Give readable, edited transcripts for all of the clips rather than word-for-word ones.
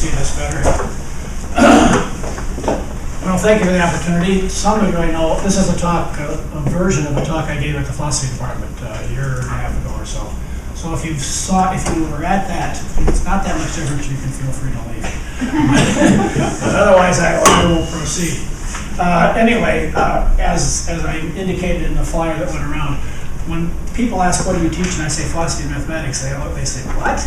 see this better? Well, thank you for the opportunity. Some of you I know, this is a talk, a version of a talk I gave at the philosophy department a year and a half ago or so. So if you were at that, it's not that much different, you can feel free to leave. Otherwise, I will proceed. Anyway, as I indicated in the flyer that went around, when people ask, what do you teach? And I say philosophy and mathematics, they say, what?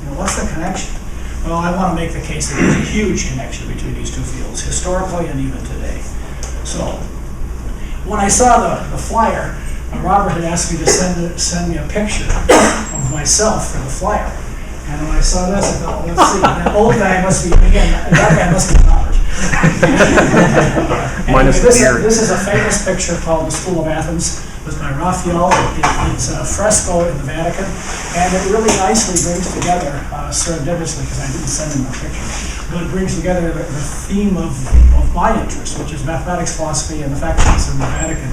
You know, what's the connection? Well, I want to make the case that there's a huge connection between these two fields, historically and even today. So, when I saw the flyer, Robert had asked me to send me a picture of myself for the flyer. And when I saw this, I thought, well, let's see, that old guy must be, again, that guy must be Robert. Minus the beard. This is a famous picture called The School of Athens. It was by Raphael. It's a fresco in the Vatican, and it really nicely brings together, surreptitiously, because I didn't send him a picture, but it brings together the theme of my interest, which is mathematics, philosophy, and the fact that it's in the Vatican.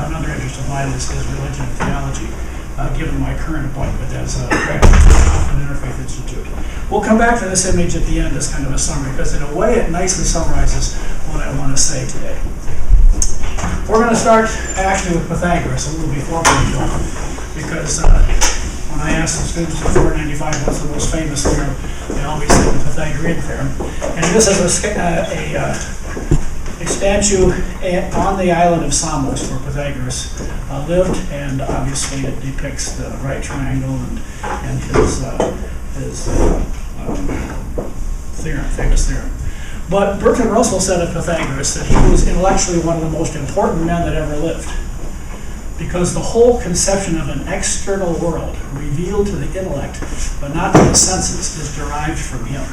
Another interest of mine is religion and theology, given my current appointment as a graduate of an Interfaith Institute. We'll come back to this image at the end as kind of a summary, because in a way it nicely summarizes what I want to say today. We're going to start actually with Pythagoras, a little before Plato, because when I ask the students in 495 what's the most famous theorem, they always say the Pythagorean theorem. And this is a statue on the island of Samos where Pythagoras lived, and obviously it depicts the right triangle and his theorem, famous theorem. But Bertrand Russell said of Pythagoras that he was intellectually one of the most important men that ever lived, because the whole conception of an external world revealed to the intellect but not to the senses is derived from him.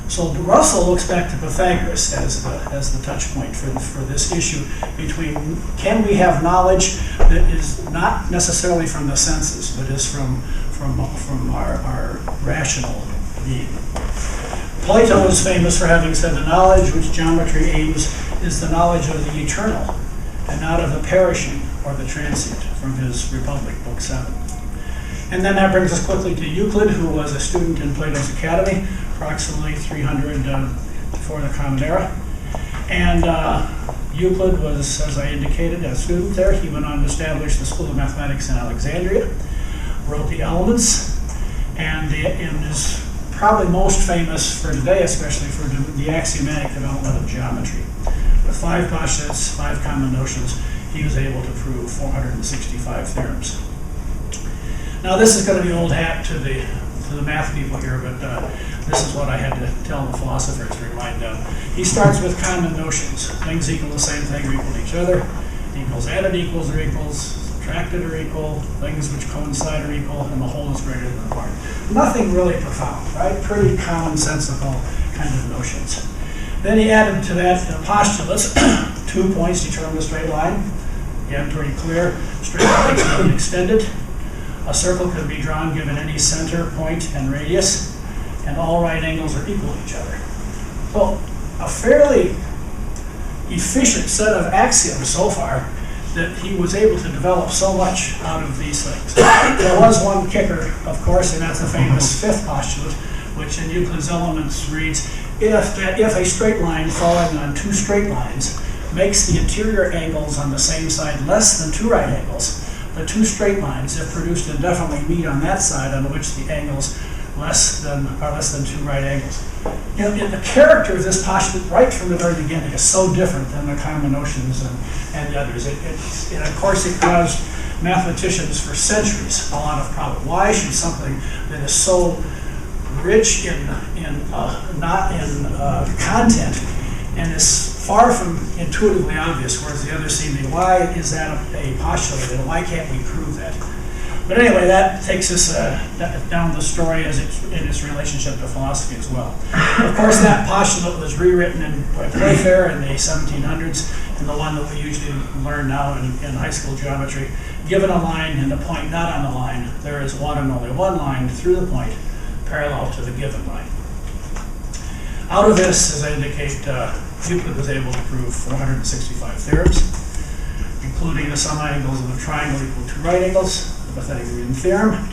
So Russell looks back to Pythagoras as the touch point for this issue between, can we have knowledge that is not necessarily from the senses, but is from our rational being. Plato is famous for having said the knowledge which geometry aims is the knowledge of the eternal and not of the perishing or the transient, from his Republic, Book 7. And then that brings us quickly to Euclid, who was a student in Plato's Academy, approximately 300 before the Common Era. And Euclid was, as I indicated, a student there. He went on to establish the School of Mathematics in Alexandria, wrote the Elements, and is probably most famous for today, especially for the axiomatic development of geometry. With 5 postulates, 5 common notions, he was able to prove 465 theorems. Now this is going to be old hat to the math people here, but this is what I had to tell the philosophers to remind them. He starts with common notions. Things equal the same thing or equal to each other. Equals added equals or equals. Subtracted or equal. Things which coincide are equal, and the whole is greater than the part. Nothing really profound, right? Pretty commonsensical kind of notions. Then he added to that postulates. 2 points determine a straight line. Again, pretty clear. Straight lines can be extended. A circle can be drawn given any center, point, and radius, and all right angles are equal to each other. So, a fairly efficient set of axioms so far that he was able to develop so much out of these things. There was one kicker, of course, and that's the famous 5th postulate, which in Euclid's Elements reads, if a straight line falling on 2 straight lines makes the interior angles on the same side less than 2 right angles, the 2 straight lines, if produced indefinitely, meet on that side on which the angles are less than 2 right angles. You know, the character of this postulate right from the very beginning is so different than the common notions and the others. And of course, it caused mathematicians for centuries a lot of problems. Why should something that is so rich in content and is far from intuitively obvious, whereas the others seem to be, why is that a postulate, and why can't we prove that? But anyway, that takes us down the story in its relationship to philosophy as well. Of course, that postulate was rewritten by Playfair in the 1700s, and the one that we usually learn now in high school geometry. Given a line and the point not on the line, there is one and only one line through the point parallel to the given line. Out of this, as I indicate, Euclid was able to prove 465 theorems, including the sum angles of a triangle equal to right angles, the Pythagorean theorem,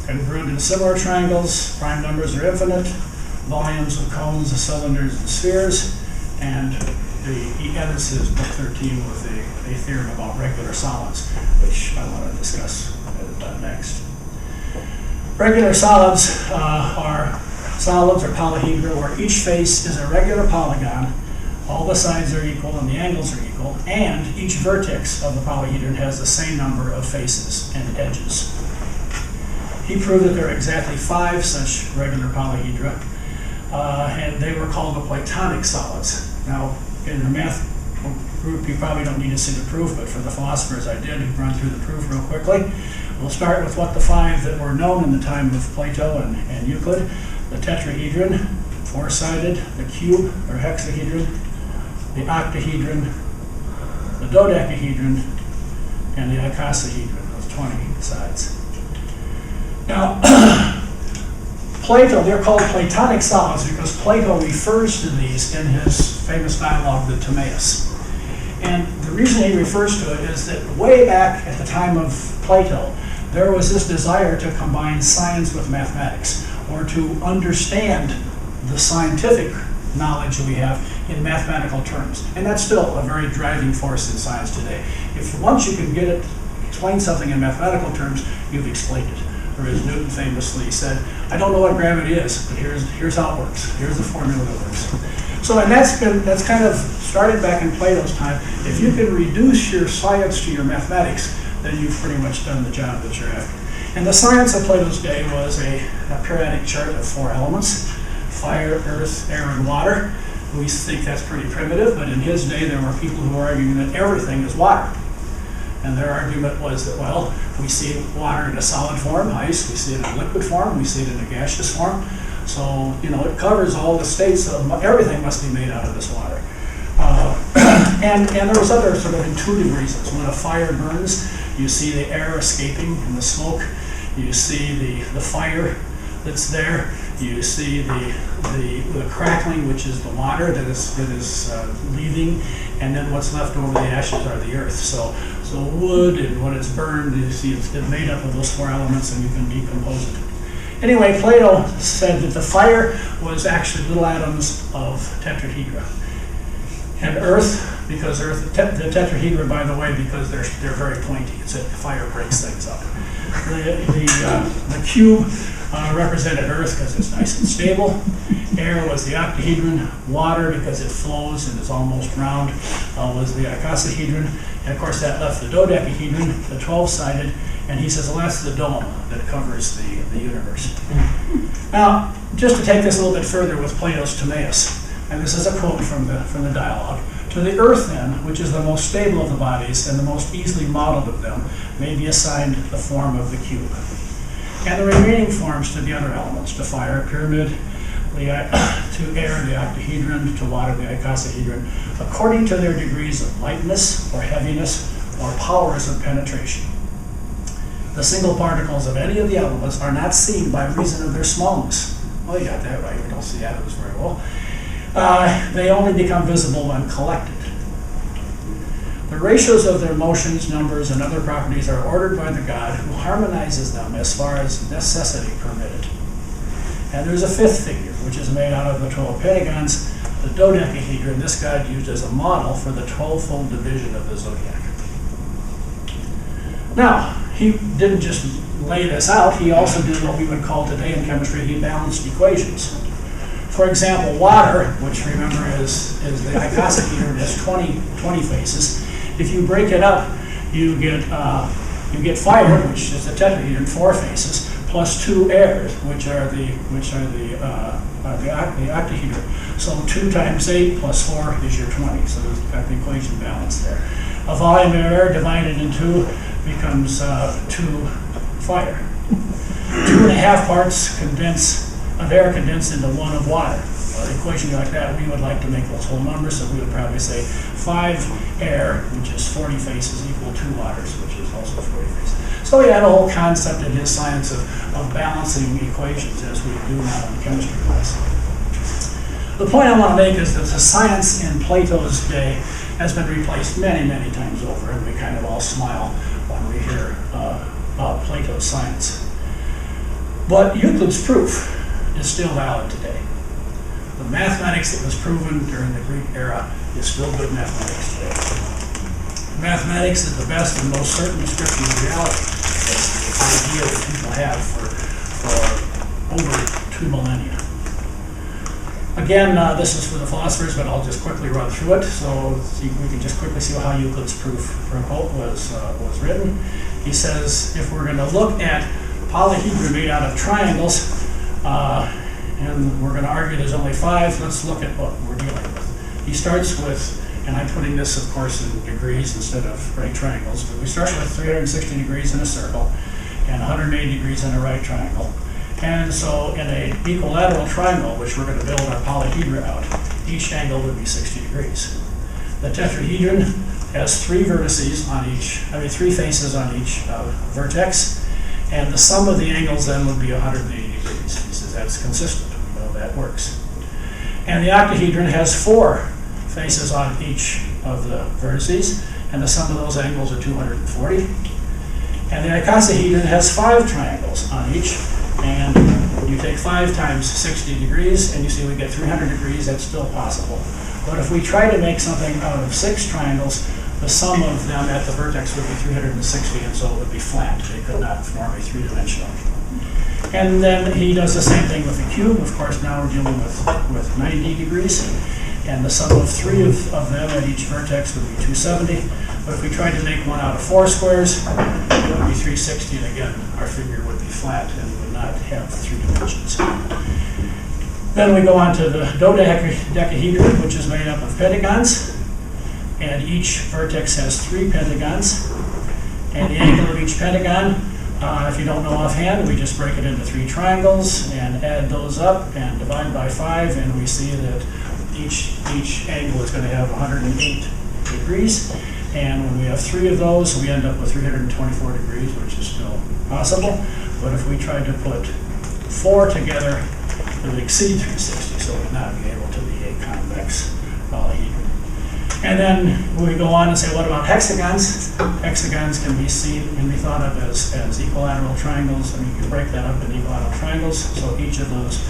congruent in similar triangles, prime numbers are infinite, volumes of cones, the cylinders, and spheres, and he ends his book 13 with a theorem about regular solids, which I want to discuss next. Regular solids are solids or polyhedra where each face is a regular polygon, all the sides are equal and the angles are equal, and each vertex of the polyhedron has the same number of faces and edges. He proved that there are exactly 5 such regular polyhedra, and they were called the Platonic solids. Now, in the math group, you probably don't need to see the proof, but for the philosophers I did run through the proof real quickly. We'll start with what the 5 that were known in the time of Plato and Euclid: the tetrahedron, 4-sided, the cube or hexahedron, the octahedron, the dodecahedron, and the icosahedron with 20 sides. Now, Plato, they're called Platonic solids because Plato refers to these in his famous dialogue, the Timaeus. And the reason he refers to it is that way back at the time of Plato, there was this desire to combine science with mathematics, or to understand the scientific knowledge we have in mathematical terms. And that's still a very driving force in science today. If once you can get it, explain something in mathematical terms, you've explained it. Or as Newton famously said, I don't know what gravity is, but here's how it works. Here's the formula that works. So, and that's kind of started back in Plato's time. If you can reduce your science to your mathematics, then you've pretty much done the job that you're after. And the science of Plato's day was a periodic chart of 4 elements: fire, earth, air, and water. We think that's pretty primitive, but in his day there were people who were arguing that everything is water. And their argument was that, well, we see water in a solid form, ice, we see it in a liquid form, we see it in a gaseous form. So, it covers all the states of everything must be made out of this water. And there was other sort of intuitive reasons. When a fire burns, you see the air escaping and the smoke. You see the fire that's there. You see the crackling, which is the water that is leaving, and then what's left over the ashes are the earth. So wood, and when it's burned, you see it's made up of those 4 elements, and you can decompose it. Anyway, Plato said that the fire was actually little atoms of tetrahedra. And earth, because the tetrahedra, by the way, because they're very pointy. It's that fire breaks things up. The cube represented earth because it's nice and stable. Air was the octahedron. Water, because it flows and is almost round, was the icosahedron. And of course that left the dodecahedron, the 12-sided, and he says, well, that's the dome that covers the universe. Now, just to take this a little bit further with Plato's Timaeus, and this is a quote from the dialogue: to the earth then, which is the most stable of the bodies and the most easily modeled of them, may be assigned the form of the cube. And the remaining forms to the other elements: to fire, pyramid; to air, the octahedron; to water, the icosahedron, according to their degrees of lightness or heaviness or powers of penetration. The single particles of any of the elements are not seen by reason of their smallness. Well, you got that right. We don't see atoms very well. They only become visible when collected. The ratios of their motions, numbers, and other properties are ordered by the God who harmonizes them as far as necessity permitted. And there's a 5th figure, which is made out of the 12 pentagons, the dodecahedron. This God used as a model for the 12-fold division of the zodiac. Now, he didn't just lay this out, he also did what we would call today in chemistry, he balanced equations. For example, water, which remember is the icosahedron, has 20 faces. If you break it up, you get fire, which is the tetrahedron, 4 faces, plus 2 airs, which are the octahedron. So 2 times 8 plus 4 is your 20. So there's got the equation balance there. A volume of air divided in 2 becomes 2 fire. 2.5 parts of air condensed into 1 of water. An equation like that, we would like to make those whole numbers, so we would probably say 5 air, which is 40 faces, equal 2 waters, which is also 40 faces. So he had a whole concept in his science of balancing equations, as we do now in chemistry class. The point I want to make is that the science in Plato's day has been replaced many, many times over, and we kind of all smile when we hear about Plato's science. But Euclid's proof is still valid today. the mathematics that was proven during the Greek era is still good mathematics today. Mathematics is the best and most certain description of reality. It's the idea that people have for over 2 millennia. Again, this is for the philosophers, but I'll just quickly run through it. So we can just quickly see how Euclid's proof was written. He says if we're going to look at polyhedra made out of triangles, and we're going to argue there's only 5, let's look at what we're dealing with. He starts with, and I'm putting this, of course, in degrees instead of right triangles, but we start with 360 degrees in a circle and 180 degrees in a right triangle. And so in an equilateral triangle, which we're going to build our polyhedra out, each angle would be 60 degrees. The tetrahedron has 3 vertices on each, 3 faces on each vertex, and the sum of the angles then would be 180 degrees. He says that's consistent. We know that works. And the octahedron has 4 faces on each of the vertices, and the sum of those angles are 240. And the icosahedron has 5 triangles on each, and you take 5 times 60 degrees, and you see we get 300 degrees. That's still possible. But if we try to make something out of 6 triangles, the sum of them at the vertex would be 360, and so it would be flat. They could not form a 3-dimensional. And then he does the same thing with the cube. Of course, now we're dealing with 90 degrees, and the sum of 3 of them at each vertex would be 270. But if we tried to make one out of 4 squares, it would be 360, and again, our figure would be flat and would not have 3 dimensions. Then we go on to the dodecahedron, which is made up of pentagons, and each vertex has 3 pentagons. And the angle of each pentagon, if you don't know offhand, we just break it into 3 triangles and add those up and divide by 5, and we see that each angle is going to have 108 degrees. And when we have 3 of those, we end up with 324 degrees, which is still possible. But if we tried to put 4 together, it would exceed 360, so it would not be able to be a convex polyhedron. And then we go on and say, what about hexagons? Hexagons can be thought of as equilateral triangles. You can break that up in equilateral triangles. So each of those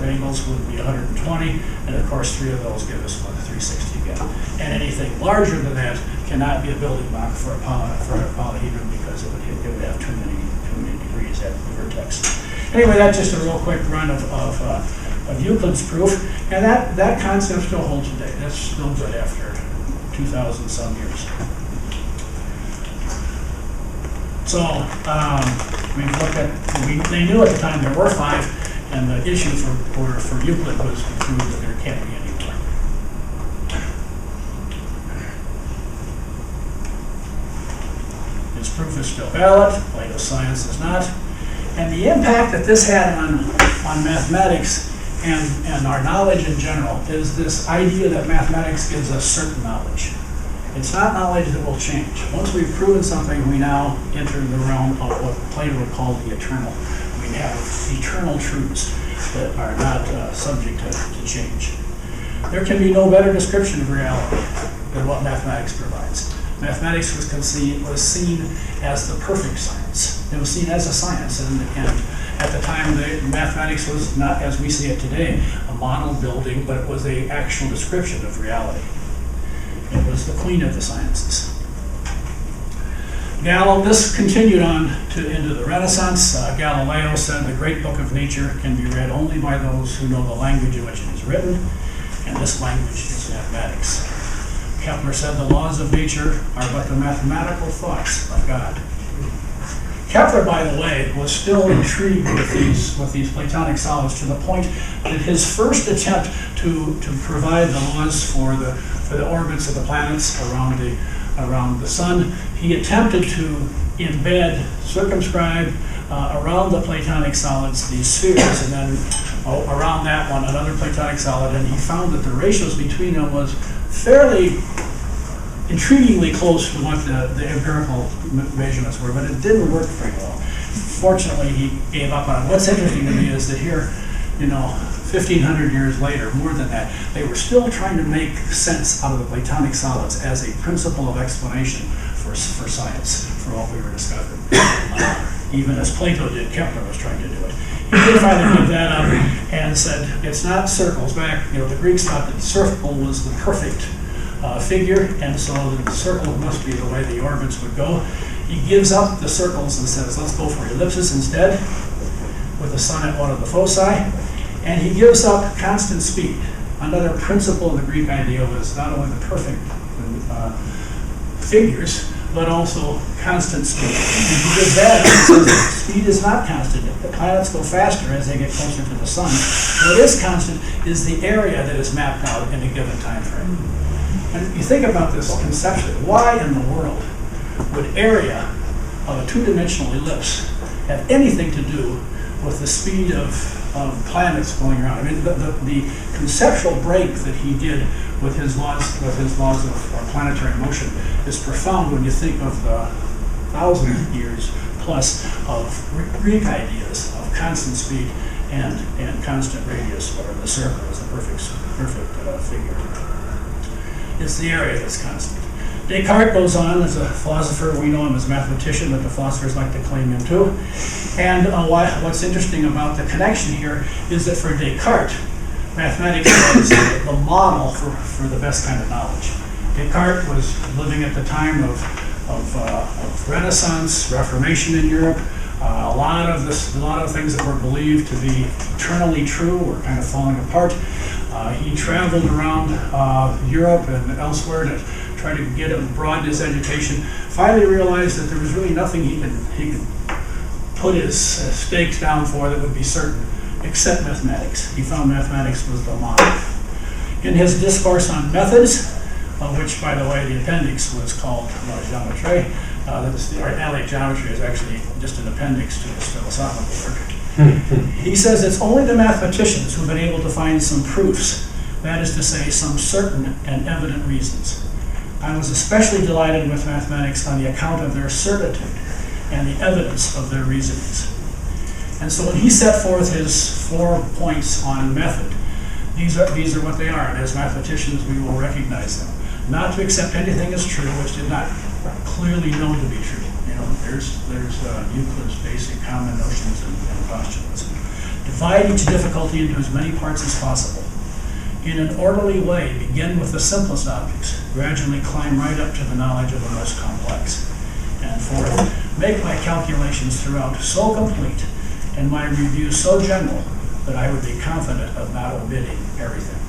angles would be 120, and of course 3 of those give us 360 again. And anything larger than that cannot be a building block for a polyhedron because it would have too many degrees at the vertex. Anyway, that's just a real quick run of Euclid's proof, and that concept still holds today. That's still good after 2,000 some years. So we looked at, they knew at the time there were 5, and the issue for Euclid was to prove that there can't be any more. His proof is still valid, Plato's science is not. And the impact that this had on mathematics and our knowledge in general is this idea that mathematics gives us certain knowledge. It's not knowledge that will change. Once we've proven something, we now enter the realm of what Plato would call the eternal. We have eternal truths that are not subject to change. There can be no better description of reality than what mathematics provides. Mathematics was seen as the perfect science. It was seen as a science, and at the time, mathematics was not, as we see it today, a model building, but it was an actual description of reality. It was the queen of the sciences. This continued on into the Renaissance. Galileo said the great book of nature can be read only by those who know the language in which it is written, and this language is mathematics. Kepler said the laws of nature are but the mathematical thoughts of God. Kepler, by the way, was still intrigued with these Platonic solids to the point that his first attempt to provide the laws for the orbits of the planets around the sun, he attempted to circumscribe around the Platonic solids these spheres, and then around that one another Platonic solid, and he found that the ratios between them was fairly intriguingly close to what the empirical measurements were, but it didn't work very well. Fortunately, he gave up on it. What's interesting to me is that here, 1,500 years later, more than that, they were still trying to make sense out of the Platonic solids as a principle of explanation for science, for what we were discovering. even as Plato did. Kepler was trying to do it. He did finally give that up and said it's not circles. Back, the Greeks thought that the circle was the perfect figure, and so the circle must be the way the orbits would go. He gives up the circles and says, let's go for ellipses instead, with the sun at one of the foci, and he gives up constant speed. Another principle of the Greek idea was not only the perfect figures, but also constant speed. And he gives that up and says speed is not constant. The planets go faster as they get closer to the sun. What is constant is the area that is mapped out in a given time frame. And you think about this conceptually, why in the world would area of a two-dimensional ellipse have anything to do with the speed of planets going around? I mean, the conceptual break that he did with his laws of planetary motion is profound when you think of the 1,000 years plus of Greek ideas of constant speed and constant radius, where the circle is the perfect figure. It's the area that's constant. Descartes goes on as a philosopher. We know him as a mathematician, but the philosophers like to claim him too. And what's interesting about the connection here is that for Descartes, mathematics was the model for the best kind of knowledge. Descartes was living at the time of Renaissance, Reformation in Europe. A lot of things that were believed to be eternally true were kind of falling apart. He traveled around Europe and elsewhere to try to broaden his education. Finally realized that there was really nothing he could put his stakes down for that would be certain, except mathematics. He found mathematics was the model. In his discourse on methods, which, by the way, the appendix was called La Geometrie, analytic geometry is actually just an appendix to his philosophical work. He says it's only the mathematicians who've been able to find some proofs, that is to say, some certain and evident reasons. I was especially delighted with mathematics on the account of their certitude and the evidence of their reasonings. And so when he set forth his 4 points on method, these are what they are, and as mathematicians we will recognize them. Not to accept anything as true which did not clearly known to be true. There's Euclid's basic common notions and postulates. Divide each difficulty into as many parts as possible. In an orderly way, begin with the simplest objects, gradually climb right up to the knowledge of the most complex. And fourth, make my calculations throughout so complete and my review so general that I would be confident of not omitting everything.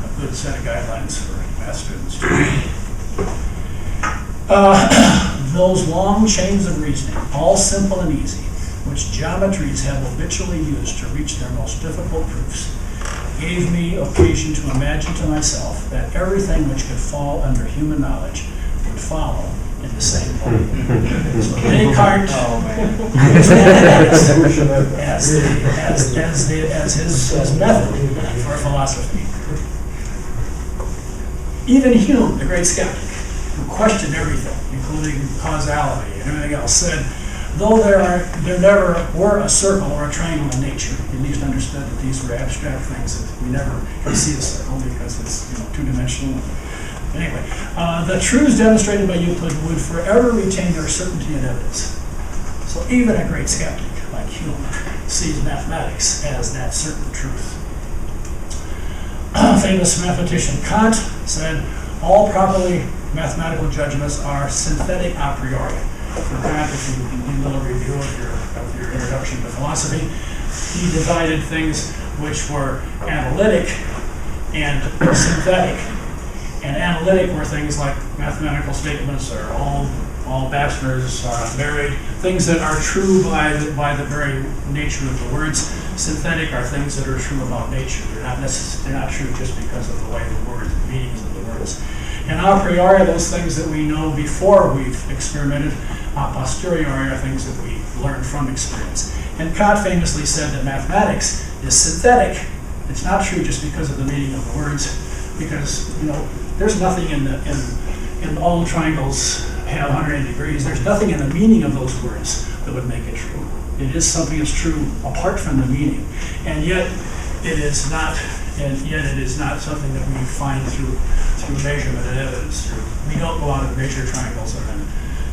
A good set of guidelines for math students. Those long chains of reasoning, all simple and easy, which geometries have habitually used to reach their most difficult proofs, gave me occasion to imagine to myself that everything which could fall under human knowledge would follow in the same way. So Descartes as his method for philosophy. Even Hume, the great skeptic, who questioned everything, including causality and everything else, said, though there never were a circle or a triangle in nature, he at least understood that these were abstract things, that we never can see a circle because it's two-dimensional. Anyway, the truths demonstrated by Euclid would forever retain their certainty and evidence. So even a great skeptic like Hume sees mathematics as that certain truth. Famous mathematician Kant said, all properly mathematical judgments are synthetic a priori. For Kant, if you do a little review of your introduction to philosophy, he divided things which were analytic and synthetic. And analytic were things like mathematical statements, or all bachelors are married, things that are true by the very nature of the words. Synthetic are things that are true about nature. They're not true just because of the way the words, the meanings of the words. And a priori, those things that we know before we've experimented. A posteriori are things that we learn from experience. And Kant famously said that mathematics is synthetic. It's not true just because of the meaning of the words, because there's nothing in all triangles have 180 degrees. There's nothing in the meaning of those words that would make it true. It is something that's true apart from the meaning, and yet it is not something that we find through measurement and evidence. We don't go out and measure triangles and then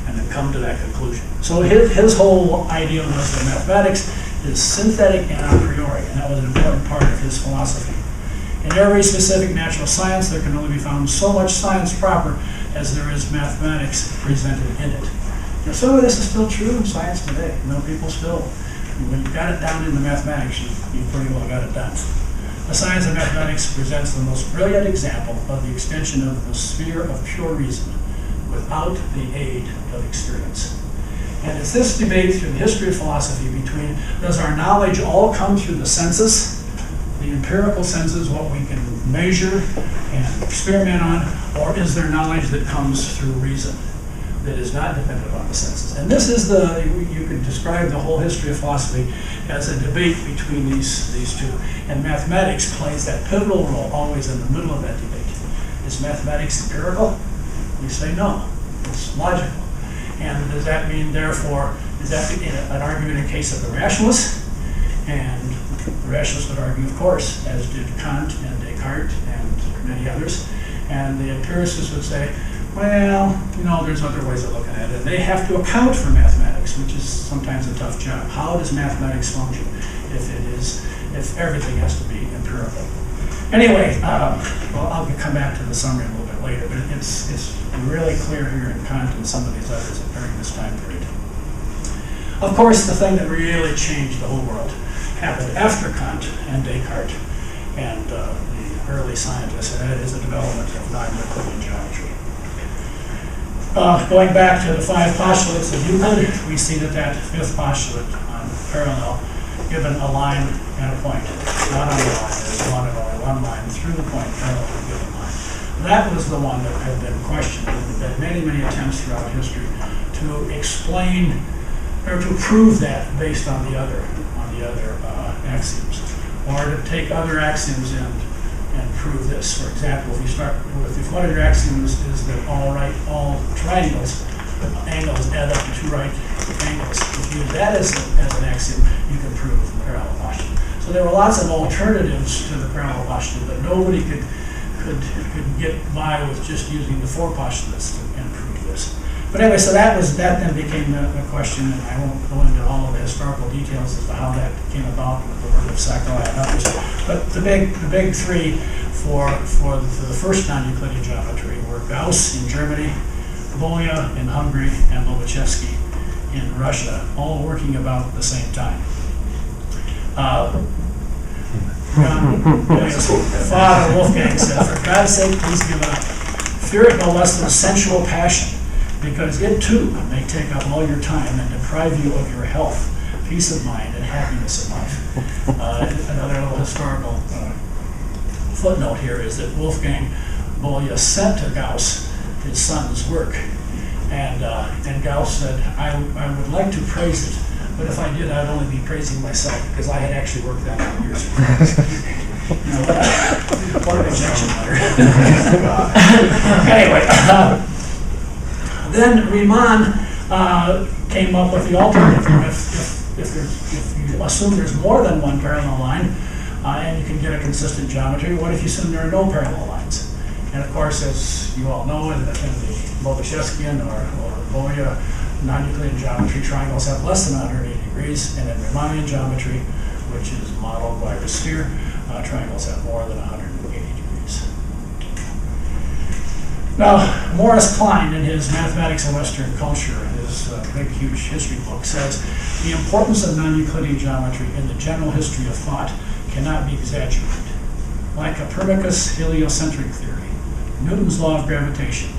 and then come to that conclusion. So his whole idea was that mathematics is synthetic and a priori, and that was an important part of his philosophy. In every specific natural science, there can only be found so much science proper as there is mathematics presented in it. Now, some of this is still true in science today. You know, people still, when you've got it down in the mathematics, you've pretty well got it done. The science of mathematics presents the most brilliant example of the extension of the sphere of pure reason without the aid of experience. And it's this debate through the history of philosophy between, does our knowledge all come through the senses, the empirical senses, what we can measure and experiment on, or is there knowledge that comes through reason that is not dependent on the senses? And this is you could describe the whole history of philosophy as a debate between these two. And mathematics plays that pivotal role always in the middle of that debate. Is mathematics empirical? We say no, it's logical. And does that mean, therefore, is that an argument in case of the rationalists? And the rationalists would argue, of course, as did Kant and Descartes and many others. And the empiricists would say, well, you know, there's other ways of looking at it. They have to account for mathematics, which is sometimes a tough job. How does mathematics function if everything has to be empirical? Anyway, well, I'll come back to the summary a little bit later, but it's really clear here in Kant and some of these others during this time period. Of course, the thing that really changed the whole world happened after Kant and Descartes and the early scientists, and that is the development of non-Euclidean geometry. Going back to the 5 postulates of Euclid, we see that fifth postulate on parallel, given a line and a point, not on the line, there's one line through the point parallel to the given line. That was the one that had been questioned. There have been many attempts throughout history to explain or to prove that based on the other axioms, or to take other axioms and prove this. For example, if you start with, if one of your axioms is that all triangles, angles add up to 2 right angles. If you use that as an axiom, you can prove the parallel postulate. So there were lots of alternatives to the parallel postulate, but nobody could get by with just using the 4 postulates and prove this. But anyway, so that then became the question, and I won't go into all of the historical details as to how that came about with the work of Sackler and others. But the big 3 for the first non-Euclidean geometry were Gauss in Germany, Bolya in Hungary, and Lobachevsky in Russia, all working about at the same time. Bolya's father, Wolfgang, said, "For God's sake, please give it up. Fear it no less than sensual passion, because it too may take up all your time and deprive you of your health, peace of mind, and happiness in life." Another little historical footnote here is that Wolfgang Bolya sent to Gauss his son's work, and Gauss said, I would like to praise it, but if I did, I'd only be praising myself, because I had actually worked that out years ago. What an injection letter. Anyway, then Riemann came up with the alternative. If you assume there's more than one parallel line, and you can get a consistent geometry, what if you assume there are no parallel lines? And of course, as you all know, in the Lobachevskian or Bolya non-Euclidean geometry, triangles have less than 180 degrees, and in Riemannian geometry, which is modeled by Rastir, triangles have more than 180 degrees. Now, Morris Klein, in his Mathematics in Western Culture, his big, huge history book, says, the importance of non-Euclidean geometry in the general history of thought cannot be exaggerated. Like Copernicus' heliocentric theory, Newton's law of gravitation,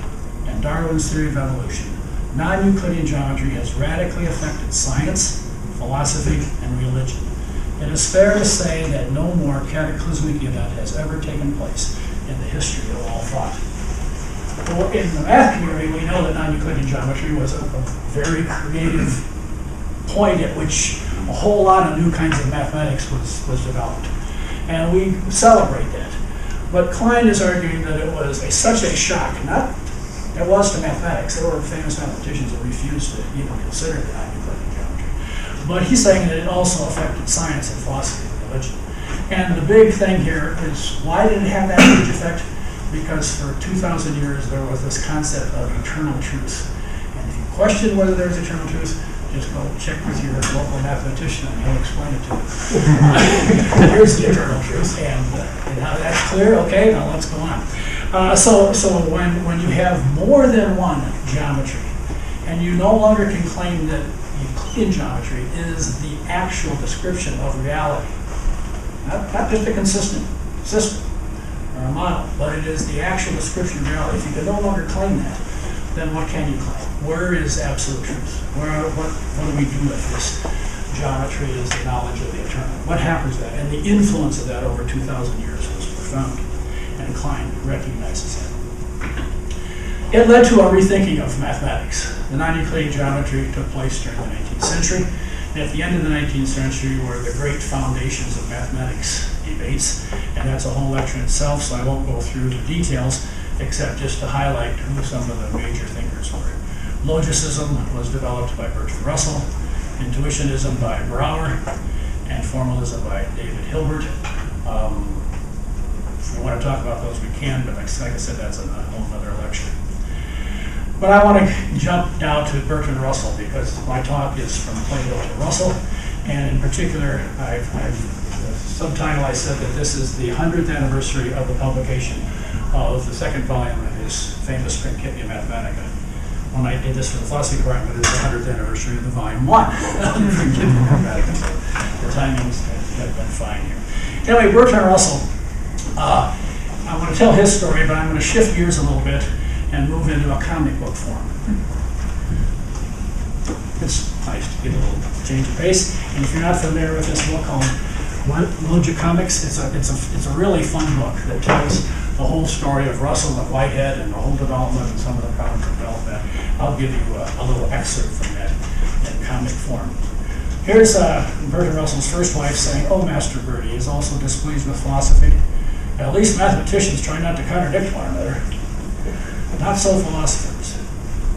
and Darwin's theory of evolution, non-Euclidean geometry has radically affected science, philosophy, and religion. It is fair to say that no more cataclysmic event has ever taken place in the history of all thought. Well, in the math community, we know that non-Euclidean geometry was a very creative point at which a whole lot of new kinds of mathematics was developed. And we celebrate that. But Klein is arguing that it was such a shock, it was to mathematics. There were famous mathematicians that refused to even consider the non-Euclidean geometry. But he's saying that it also affected science and philosophy and religion. And the big thing here is, why did it have that huge effect? Because for 2,000 years there was this concept of eternal truth. And if you question whether there's eternal truth, just go check with your local mathematician and he'll explain it to you. Here's the eternal truth, and now that's clear. Okay, now let's go on. So when you have more than one geometry, and you no longer can claim that Euclidean geometry is the actual description of reality, not just a consistent system or a model, but it is the actual description of reality. If you can no longer claim that, then what can you claim? Where is absolute truth? What do we do with this geometry as the knowledge of the eternal? What happens to that? And the influence of that over 2,000 years was profound, and Klein recognizes that. It led to a rethinking of mathematics. The non-Euclidean geometry took place during the 19th century, and at the end of the 19th century were the great foundations of mathematics debates, and that's a whole lecture in itself, so I won't go through the details, except just to highlight who some of the major thinkers were. Logicism was developed by Bertrand Russell, intuitionism by Brouwer, and formalism by David Hilbert. If we want to talk about those, we can, but like I said, that's a whole other lecture. But I want to jump now to Bertrand Russell, because my talk is from Plato to Russell, and in particular, the subtitle I said that this is the 100th anniversary of the publication of the second volume of his famous Principia Mathematica. When I did this for the philosophy department, it's the 100th anniversary of the volume 1 of the Principia Mathematica. The timings have been fine here. Anyway, Bertrand Russell, I want to tell his story, but I'm going to shift gears a little bit and move into a comic book form. It's nice to get a little change of pace. And if you're not familiar with this book called Logicomics, it's a really fun book that tells the whole story of Russell and Whitehead and the whole development and some of the problems that developed that. I'll give you a little excerpt from that in comic form. Here's Bertrand Russell's first wife saying, "Oh, Master Bertie is also displeased with philosophy. At least mathematicians try not to contradict one another. Not so philosophers.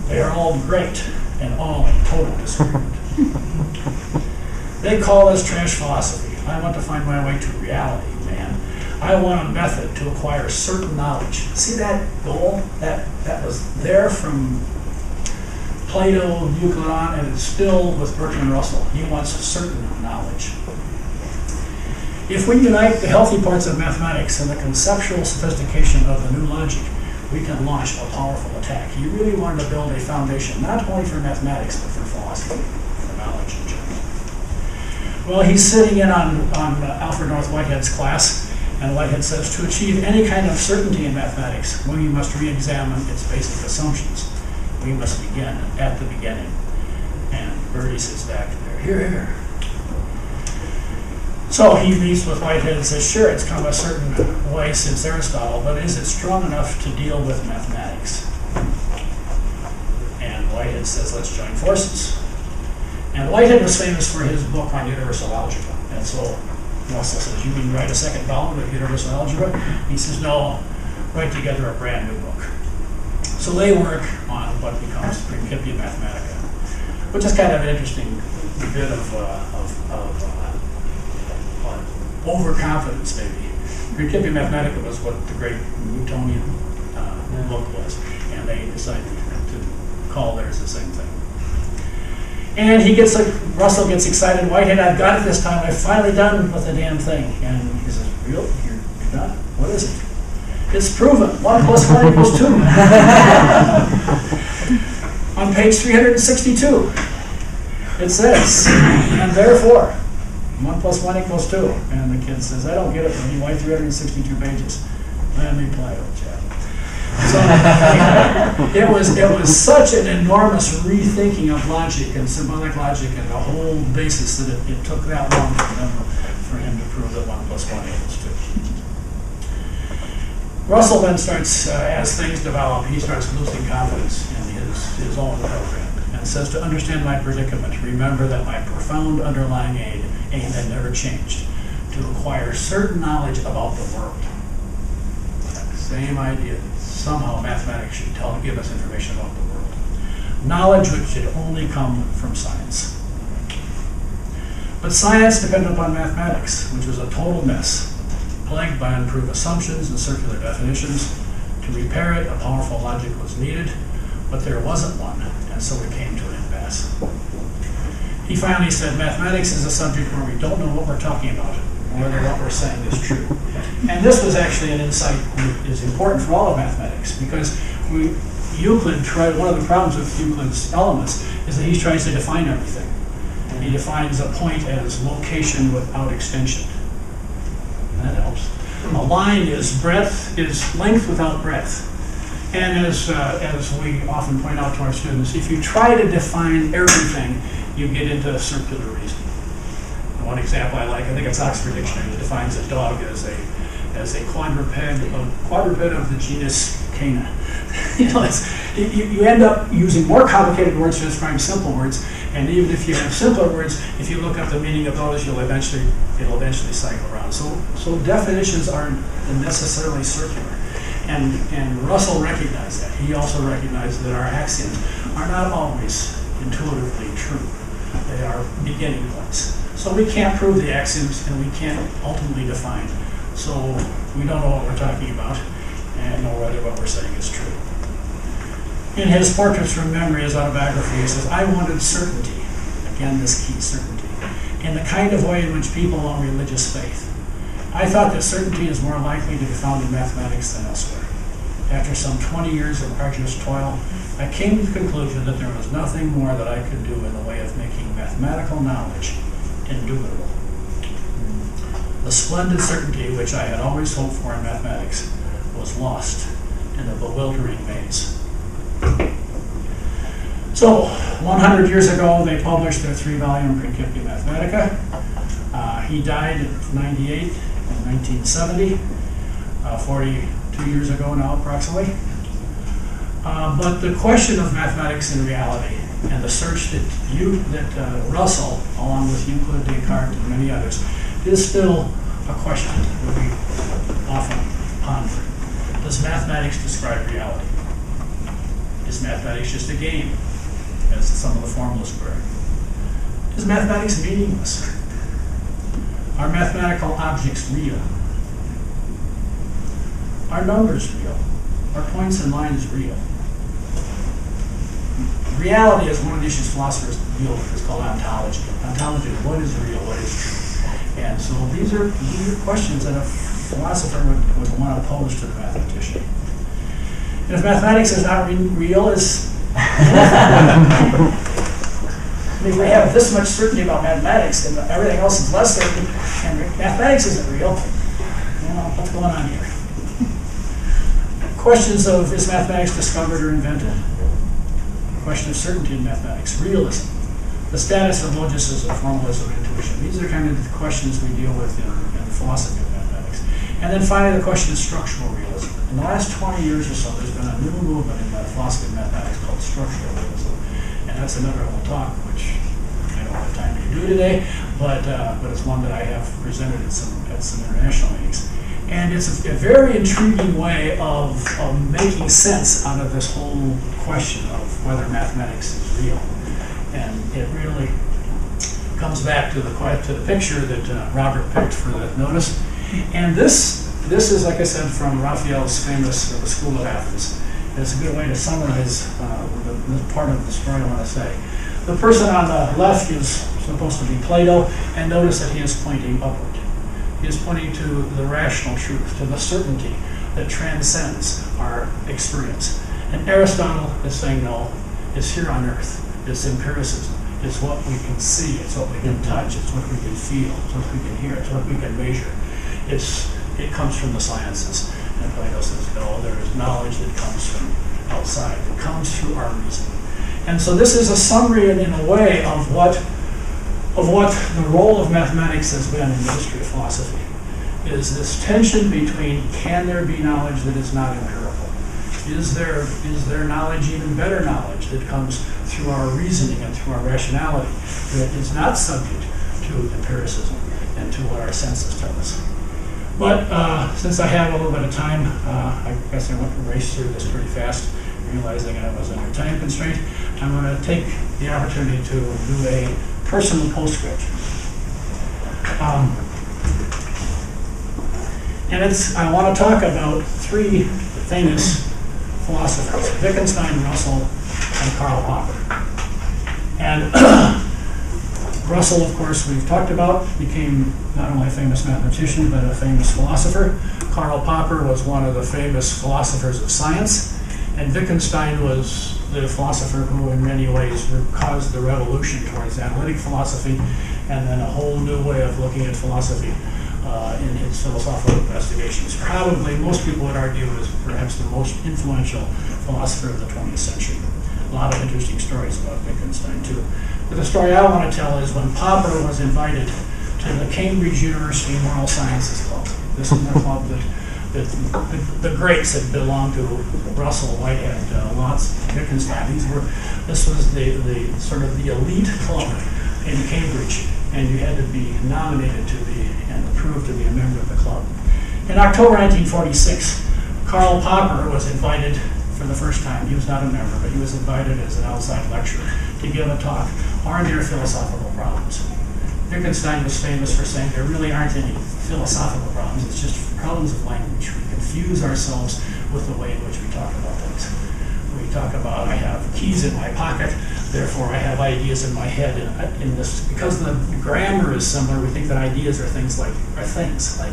They are all great and all in total disagreement. They call this trash philosophy. I want to find my way to reality, man. I want a method to acquire certain knowledge." See that goal? That was there from Plato, Euclid on, and it's still with Bertrand Russell. He wants certain knowledge. If we unite the healthy parts of mathematics and the conceptual sophistication of the new logic, we can launch a powerful attack. He really wanted to build a foundation, not only for mathematics, but for philosophy, for knowledge in general. Well, he's sitting in on Alfred North Whitehead's class, and Whitehead says, to achieve any kind of certainty in mathematics, we must re-examine its basic assumptions. We must begin at the beginning. And Bertie sits back there, here. So he meets with Whitehead and says, sure, it's come a certain way since Aristotle, but is it strong enough to deal with mathematics? And Whitehead says, let's join forces. And Whitehead was famous for his book on universal algebra. And so Russell says, you mean write a second volume of universal algebra? He says, no, write together a brand new book. So they work on what becomes Principia Mathematica, which is kind of an interesting bit of overconfidence, maybe. Principia Mathematica was what the great Newtonian book was, and they decided to call theirs the same thing. And Russell gets excited, Whitehead, I've got it this time, I've finally done with the damn thing. And he says, really? You're done? What is it? It's proven, 1 + 1 = 2. On page 362, it says, and therefore, 1 + 1 = 2. And the kid says, I don't get it, Bertie. Why 362 pages? Let me play, old chap. So it was such an enormous rethinking of logic and symbolic logic and the whole basis that it took that long for him to prove that 1 + 1 = 2. Russell then starts, as things develop, he starts losing confidence in his own program and says, to understand my predicament, remember that my profound underlying aim had never changed, to acquire certain knowledge about the world. Same idea. Somehow mathematics should give us information about the world. Knowledge which should only come from science. But science depended upon mathematics, which was a total mess, plagued by unproved assumptions and circular definitions. To repair it, a powerful logic was needed, but there wasn't one, and and so we came to an impasse. He finally said, mathematics is a subject where we don't know what we're talking about, or whether what we're saying is true. And this was actually an insight that is important for all of mathematics, because Euclid tried, one of the problems with Euclid's elements is that he tries to define everything. He defines a point as location without extension. That helps. A line is length without breadth. And as we often point out to our students, if you try to define everything, you get into circular reasoning. One example I like, I think it's Oxford Dictionary, that defines a dog as a quadruped of the genus Cana. You end up using more complicated words to describe simple words, and even if you have simpler words, if you look up the meaning of those, it'll eventually cycle around. So definitions aren't necessarily circular. And Russell recognized that. He also recognized that our axioms are not always intuitively true. They are beginning points. So we can't prove the axioms, and we can't ultimately define. So we don't know what we're talking about, and know whether what we're saying is true. In his Portraits from Memory, his autobiography, he says, I wanted certainty, again this key, certainty, in the kind of way in which people own religious faith. I thought that certainty is more likely to be found in mathematics than elsewhere. After some 20 years of arduous toil, I came to the conclusion that there was nothing more that I could do in the way of making mathematical knowledge indubitable. The splendid certainty which I had always hoped for in mathematics was lost in the bewildering maze. So, 100 years ago, they published their 3-volume Principia Mathematica. He died at 98 in 1970, 42 years ago now, approximately. But the question of mathematics in reality, and the search that Russell, along with Euclid, Descartes, and many others, is still a question that we often ponder. Does mathematics describe reality? Is mathematics just a game, as some of the formalists were? Is mathematics meaningless? Are mathematical objects real? Are numbers real? Are points and lines real? Reality is one of the issues philosophers deal with. It's called ontology. Ontology is what is real, what is true. And so these are questions that a philosopher would want to pose to the mathematician. And if mathematics is not real, I mean, we have this much certainty about mathematics, and everything else is less certain, and mathematics isn't real. What's going on here? Questions of, is mathematics discovered or invented? Question of certainty in mathematics. Realism. The status of logicism, formalism, and intuition. These are kind of the questions we deal with in the philosophy of mathematics. And then finally, the question of structural realism. In the last 20 years or so, there's been a new movement in the philosophy of mathematics called structural realism. And that's another whole talk, which I don't have time to do today, but it's one that I have presented at some international meetings. And it's a very intriguing way of making sense out of this whole question of whether mathematics is real. And it really comes back to the picture that Robert picked for the notice. And this is, like I said, from Raphael's famous The School of Athens. It's a good way to summarize the part of the story I want to say. The person on the left is supposed to be Plato, and notice that he is pointing upward. He is pointing to the rational truth, to the certainty that transcends our experience. And Aristotle is saying, no, it's here on earth. It's empiricism. It's what we can see. It's what we can touch. It's what we can feel. It's what we can hear. It's what we can measure. It comes from the sciences. And Plato says, no, there is knowledge that comes from outside. It comes through our reasoning. And so this is a summary, in a way, of what the role of mathematics has been in the history of philosophy. Is this tension between, can there be knowledge that is not empirical? Is there knowledge, even better knowledge, that comes through our reasoning and through our rationality, that is not subject to empiricism and to what our senses tell us? But since I have a little bit of time, I guess I went to race through this pretty fast, realizing I was under time constraint. I'm going to take the opportunity to do a personal postscript. I want to talk about three famous philosophers, Wittgenstein, Russell, and Karl Popper. And Russell, of course, we've talked about, became not only a famous mathematician, but a famous philosopher. Karl Popper was one of the famous philosophers of science, and Wittgenstein was the philosopher who in many ways caused the revolution towards analytic philosophy, and then a whole new way of looking at philosophy in his philosophical investigations. Probably most people would argue is perhaps the most influential philosopher of the 20th century. A lot of interesting stories about Wittgenstein too. But the story I want to tell is when Popper was invited to the Cambridge University Moral Sciences Club. This is the club that the greats that belonged to Russell, Whitehead, Lotz, Wittgenstein. This was the sort of the elite club in Cambridge, and you had to be nominated to be and approved to be a member of the club. In October 1946, Karl Popper was invited for the first time. He was not a member, but he was invited as an outside lecturer to give a talk. Are there philosophical problems? Wittgenstein was famous for saying there really aren't any philosophical problems. It's just problems of language. We confuse ourselves with the way in which we talk about things. We talk about, I have keys in my pocket, therefore I have ideas in my head. In this, because the grammar is similar, we think that ideas are things like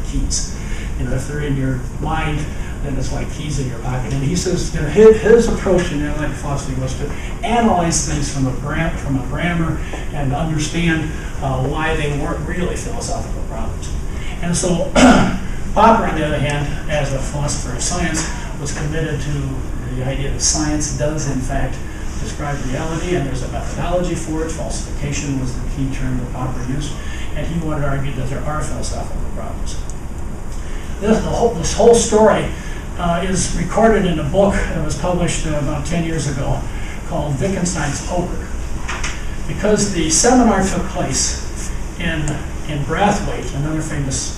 keys. If they're in your mind, then it's like keys in your pocket. And he says, his approach in analytic philosophy was to analyze things from a grammar and understand why they weren't really philosophical problems. And so Popper, on the other hand, as a philosopher of science, was committed to the idea that science does, in fact, describe reality, and there's a methodology for it. Falsification was the key term that Popper used, and he wanted to argue that there are philosophical problems. This whole story is recorded in a book that was published about 10 years ago called Wittgenstein's Poker. Because the seminar took place in Brathwaite, another famous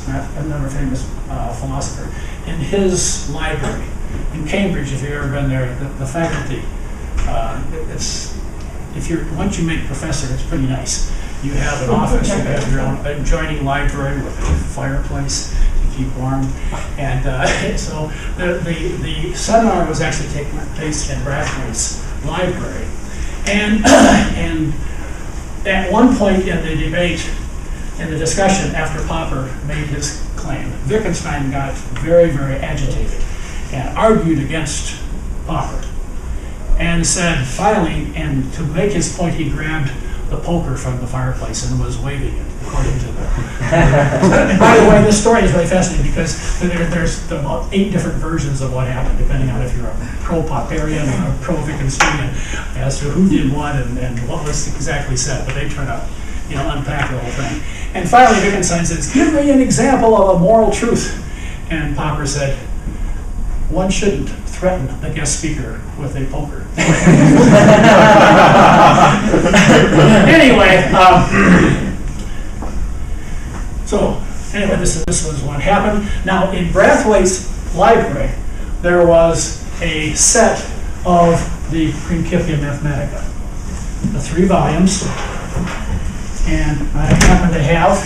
philosopher, in his library in Cambridge. If you've ever been there, the faculty, once you make professor, it's pretty nice. You have an office, you have your own adjoining library with a fireplace to keep warm, and so the seminar was actually taking place in Brathwaite's library, and at one point in the debate, in the discussion after Popper made his claim, Wittgenstein got very, very agitated and argued against Popper, and said finally, and to make his point, he grabbed the poker from the fireplace and was waving it, according to the. And by the way, this story is really fascinating because there's about 8 different versions of what happened, depending on if you're a pro-Popperian or a pro-Wittgensteinian, as to who did what and what was exactly said. But they try to, unpack the whole thing. And finally, Wittgenstein says, "Give me an example of a moral truth." And Popper said, "One shouldn't threaten the guest speaker with a poker." Anyway, this was what happened. Now, in Brathwaite's library, there was a set of the Principia Mathematica, the 3 volumes, and I happen to have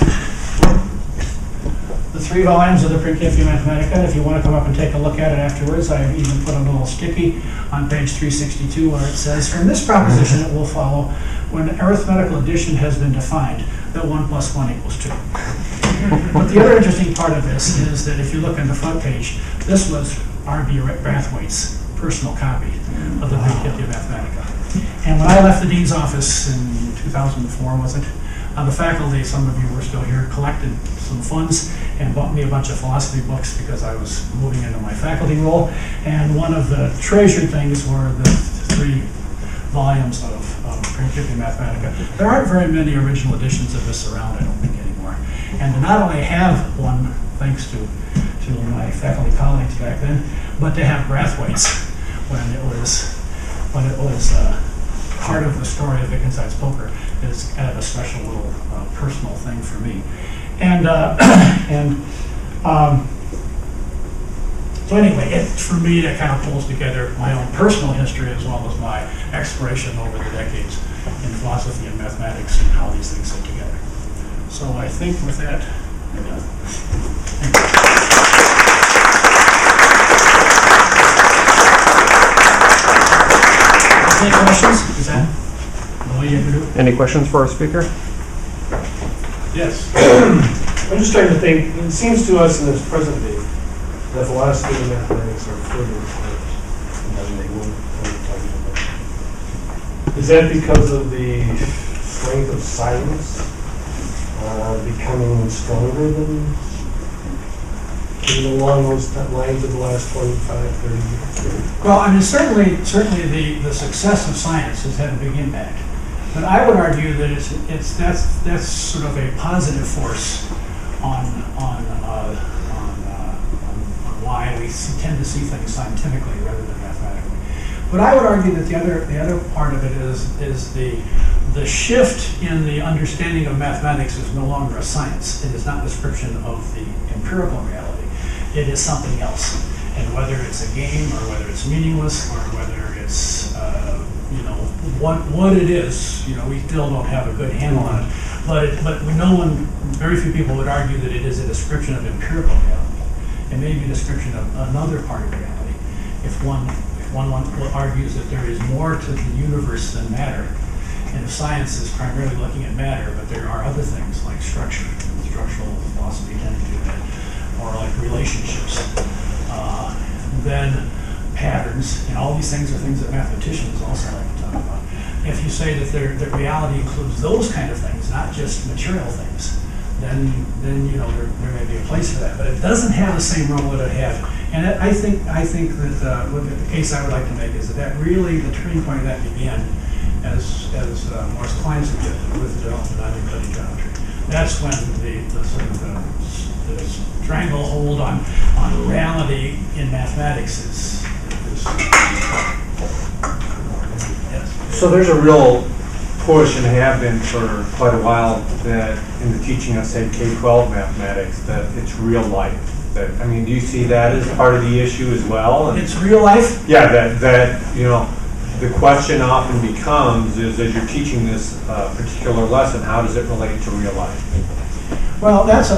the 3 volumes of the Principia Mathematica. If you want to come up and take a look at it afterwards, I even put a little sticky on page 362 where it says, "From this proposition it will follow, when arithmetical addition has been defined, that 1 + 1 = 2. But the other interesting part of this is that if you look on the front page, this was R.B. Brathwaite's personal copy of the Principia Mathematica. And when I left the dean's office in 2004, was it? The faculty, some of you were still here, collected some funds and bought me a bunch of philosophy books because I was moving into my faculty role. And one of the treasured things were the 3 volumes of Principia Mathematica. There aren't very many original editions of this around, I don't think, anymore. And to not only have one, thanks to my faculty colleagues back then, but to have Brathwaite's when it was part of the story of Wittgenstein's Poker is kind of a special little personal thing for me. So anyway, for me, that kind of pulls together my own personal history as well as my exploration over the decades in philosophy and mathematics and how these things fit together. So I think with that, I'm done. Thank you. Any questions? Is that all you have to do? Any questions for our speaker? Yes. I'm just trying to think, it seems to us in this present day that philosophy and mathematics are further apart than they were when we talked about. Is that because of the strength of science becoming stronger than along those lines of the last 25, 30 years? Well, I mean, certainly the success of science has had a big impact. But I would argue that that's sort of a positive force on why we tend to see things scientifically rather than mathematically. But I would argue that the other part of it is the shift in the understanding of mathematics is no longer a science. It is not a description of the empirical reality. It is something else. And whether it's a game or whether it's meaningless or whether it's what it is, we still don't have a good handle on it. But very few people would argue that it is a description of empirical reality. It may be a description of another part of reality. If one argues that there is more to the universe than matter, and if science is primarily looking at matter, but there are other things like structure, structural philosophy tends to do that, or like relationships, then patterns, and all these things are things that mathematicians also like to talk about. If you say that reality includes those kind of things, not just material things, then there may be a place for that. But it doesn't have the same role that it had. And I think that the case I would like to make is that really the turning point of that began as Morris Klein suggested with the development of Euclidean geometry. That's when the sort of the stranglehold on reality in mathematics is yes. So there's a real push, and have been for quite a while, that in the teaching of, say, K-12 mathematics, that it's real life. Do you see that as part of the issue as well? And it's real life? Yeah, the question often becomes is, as you're teaching this particular lesson, how does it relate to real life? Well, that's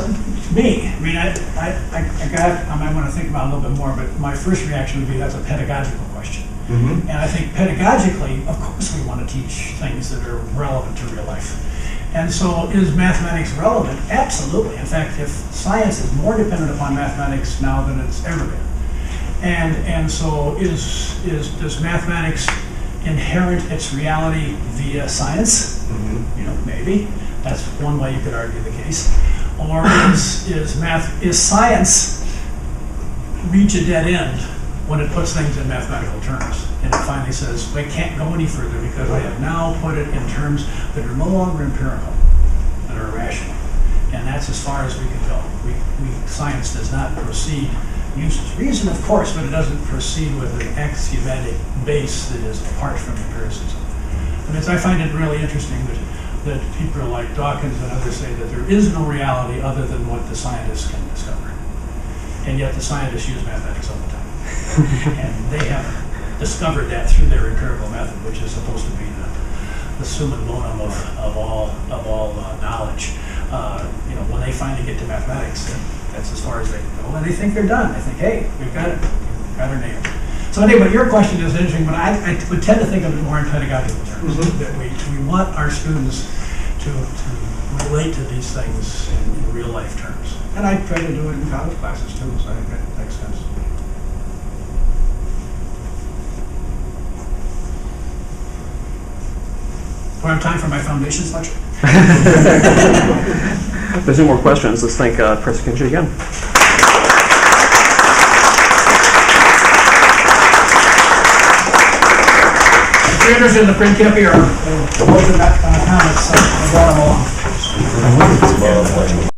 me. I mean, I might want to think about it a little bit more, but my first reaction would be that's a pedagogical question. Mm-hmm. And I think pedagogically, of course, we want to teach things that are relevant to real life. And so is mathematics relevant? Absolutely. In fact, if science is more dependent upon mathematics now than it's ever been. And so does mathematics inherit its reality via science? Mm-hmm. Maybe. That's one way you could argue the case. Or is science reach a dead end when it puts things in mathematical terms, and it finally says, we can't go any further because I have now put it in terms that are no longer empirical, that are rational. And that's as far as we can go. Science does not proceed, uses reason, of course, but it doesn't proceed with an axiomatic base that is apart from empiricism. I find it really interesting that people like Dawkins and others say that there is no reality other than what the scientists can discover. And yet the scientists use mathematics all the time. And they have discovered that through their empirical method, which is supposed to be the summa bonum of all knowledge. When they finally get to mathematics, that's as far as they can go, and they think they're done. They think, hey, we've got it, we've got our nailed. So anyway, your question is interesting, but I would tend to think of it more in pedagogical terms. Mm-hmm. That we want our students to relate to these things in real life terms, and I try to do it in college classes too. So I think that makes sense. Do I have time for my foundations lecture? If there's no more questions, let's thank Professor Kinsey again. If you're interested in the print copy or comments, I'll brought them along.